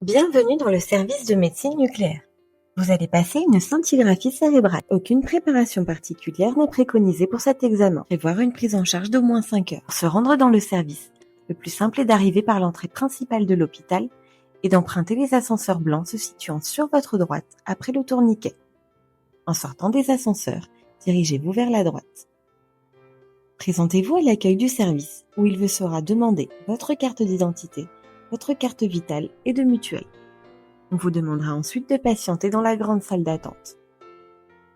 Bienvenue dans le service de médecine nucléaire. Vous allez passer une scintigraphie cérébrale. Aucune préparation particulière n'est préconisée pour cet examen. Prévoir une prise en charge d'au moins 5 heures. Pour se rendre dans le service, le plus simple est d'arriver par l'entrée principale de l'hôpital et d'emprunter les ascenseurs blancs se situant sur votre droite après le tourniquet. En sortant des ascenseurs, dirigez-vous vers la droite. Présentez-vous à l'accueil du service où il vous sera demandé votre carte d'identité, votre carte vitale et de mutuelle. On vous demandera ensuite de patienter dans la grande salle d'attente.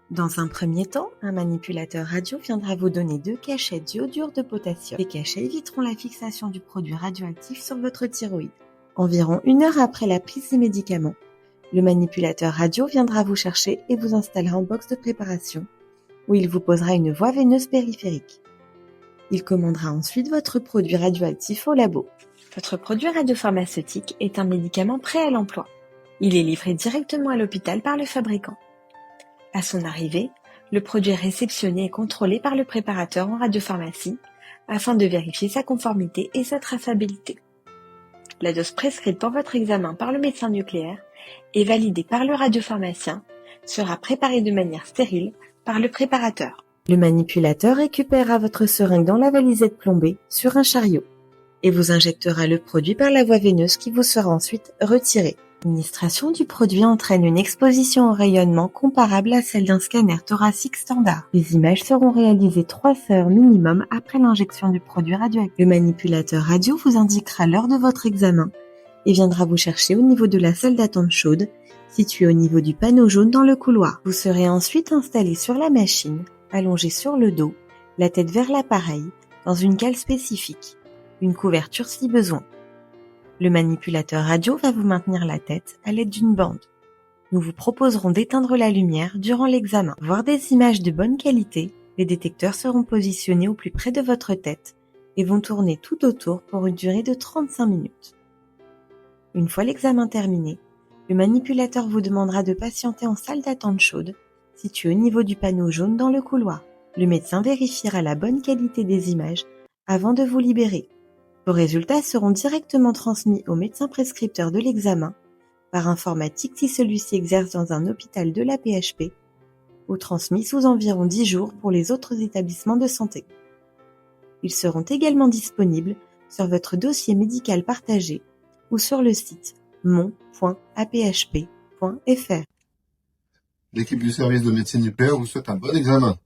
Dans un premier temps, un manipulateur radio viendra vous donner 2 cachets d'iodure de potassium. Les cachets éviteront la fixation du produit radioactif sur votre thyroïde. Environ 1 heure après la prise des médicaments, le manipulateur radio viendra vous chercher et vous installera en box de préparation, où il vous posera une voie veineuse périphérique. Il commandera ensuite votre produit radioactif au labo. Votre produit radiopharmaceutique est un médicament prêt à l'emploi. Il est livré directement à l'hôpital par le fabricant. À son arrivée, le produit est réceptionné et contrôlé par le préparateur en radiopharmacie afin de vérifier sa conformité et sa traçabilité. La dose prescrite pour votre examen par le médecin nucléaire et validée par le radiopharmacien sera préparée de manière stérile par le préparateur. Le manipulateur récupérera votre seringue dans la valisette plombée sur un chariot et vous injectera le produit par la voie veineuse qui vous sera ensuite retirée. L'administration du produit entraîne une exposition au rayonnement comparable à celle d'un scanner thoracique standard. Les images seront réalisées 3 heures minimum après l'injection du produit radioactif. Le manipulateur radio vous indiquera l'heure de votre examen et viendra vous chercher au niveau de la salle d'attente chaude, située au niveau du panneau jaune dans le couloir. Vous serez ensuite installé sur la machine, allongé sur le dos, la tête vers l'appareil, dans une cale spécifique, une couverture si besoin. Le manipulateur radio va vous maintenir la tête à l'aide d'une bande. Nous vous proposerons d'éteindre la lumière durant l'examen. Pour voir des images de bonne qualité, les détecteurs seront positionnés au plus près de votre tête et vont tourner tout autour pour une durée de 35 minutes. Une fois l'examen terminé, le manipulateur vous demandera de patienter en salle d'attente chaude, située au niveau du panneau jaune dans le couloir. Le médecin vérifiera la bonne qualité des images avant de vous libérer. Vos résultats seront directement transmis au médecin prescripteur de l'examen par informatique si celui-ci exerce dans un hôpital de la PHP ou transmis sous environ 10 jours pour les autres établissements de santé. Ils seront également disponibles sur votre dossier médical partagé ou sur le site mon.aphp.fr. L'équipe du service de médecine nucléaire vous souhaite un bon examen.